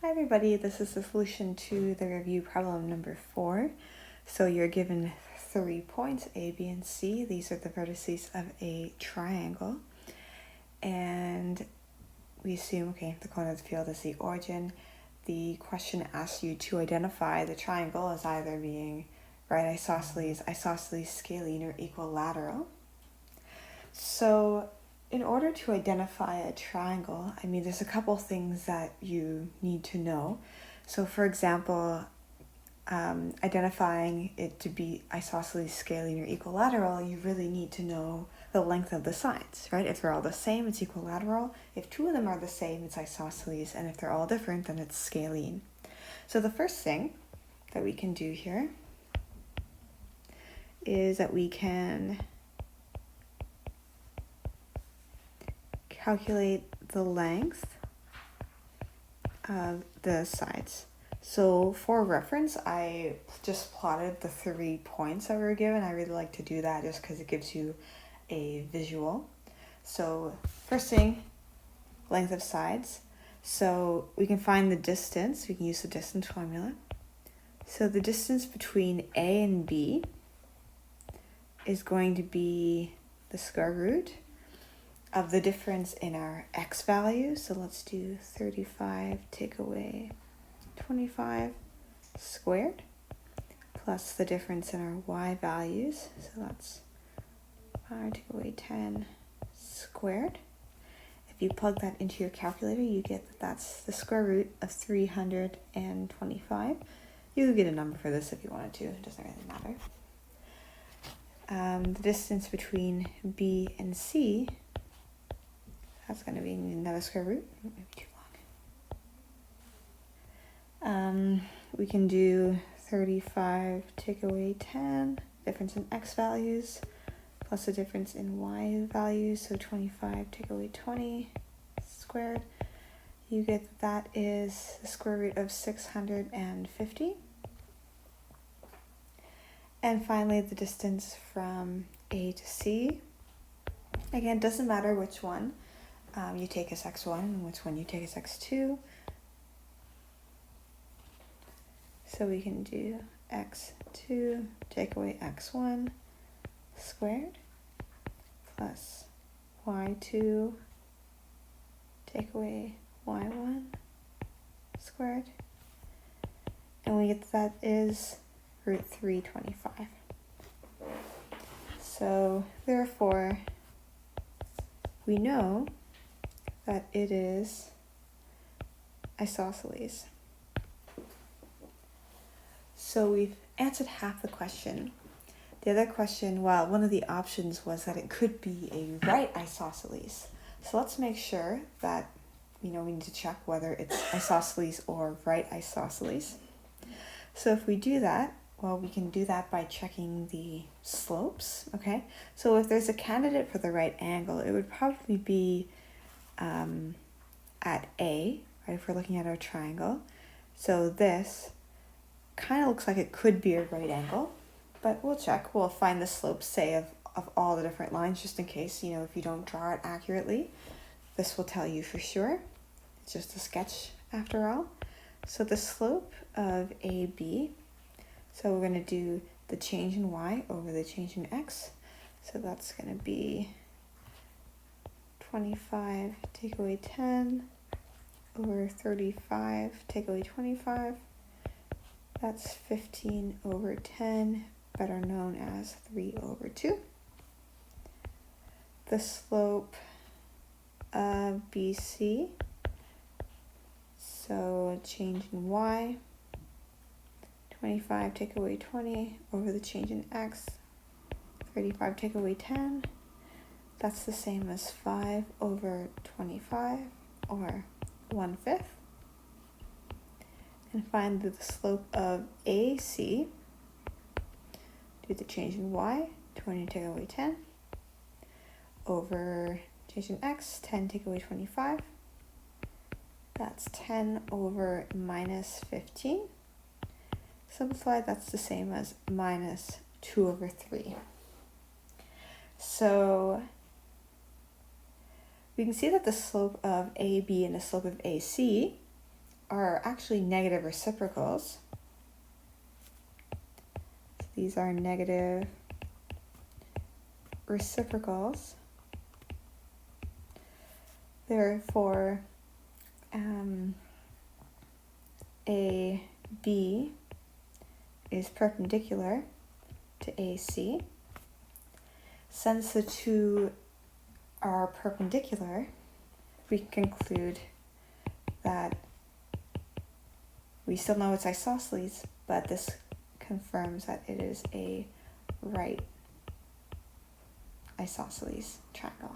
Hi everybody, this is the solution to the review problem number 4. So you're given 3 points, A, B, and C. These are the vertices of a triangle. And we assume, okay, the cone of the field is the origin. The question asks you to identify the triangle as either being right isosceles, scalene, or equilateral. So in order to identify a triangle, there's a couple things that you need to know. So for example, identifying it to be isosceles, scalene, or equilateral, you really need to know the length of the sides, right? If they're all the same, it's equilateral. If two of them are the same, it's isosceles. And if they're all different, then it's scalene. So the first thing that we can do here is that we can calculate the length of the sides. So for reference, I just plotted the 3 points that were given. I really like to do that just because it gives you a visual. So first thing, length of sides. So we can find the distance. We can use the distance formula. So the distance between A and B is going to be the square root of the difference in our x values. So let's do 35 take away 25 squared plus the difference in our y values. So that's 5 take away 10 squared. If you plug that into your calculator, you get that that's the square root of 325. You could get a number for this if you wanted to. It doesn't really matter. The distance between B and C, that's going to be another square root. Maybe too long. We can do 35 take away 10, difference in x values, plus the difference in y values, so 25 take away 20 squared. You get that is the square root of 650. And finally, the distance from A to C. Again, it doesn't matter which one you take as x1 and which one you take as x2. So we can do x2 take away x1 squared plus y2 take away y1 squared. And we get that is root 325. So therefore, we know that it is isosceles. So we've answered half the question. The other question, well, one of the options was that it could be a right isosceles. So let's make sure that, we need to check whether it's isosceles or right isosceles. So if we do that, well, we can do that by checking the slopes, okay? So if there's a candidate for the right angle, it would probably be at A, right, if we're looking at our triangle. So this kind of looks like it could be a right angle, but we'll check. We'll find the slopes, say, of all the different lines, just in case, if you don't draw it accurately. This will tell you for sure. It's just a sketch after all. So the slope of AB, so we're going to do the change in y over the change in x. So that's going to be 25 take away 10 over 35 take away 25. That's 15 over 10, better known as 3 over 2. The slope of BC, so change in y, 25 take away 20 over the change in x, 35 take away 10. That's the same as 5 over 25, or 1/5. And find the slope of AC. Do the change in y, 20 take away 10, over change in x, 10 take away 25. That's 10 over minus 15. Simplify, that's the same as minus 2 over 3. So we can see that the slope of AB and the slope of AC are actually negative reciprocals. So these are negative reciprocals. Therefore, AB is perpendicular to AC. Since the two are perpendicular, we can conclude that we still know it's isosceles, but this confirms that it is a right isosceles triangle.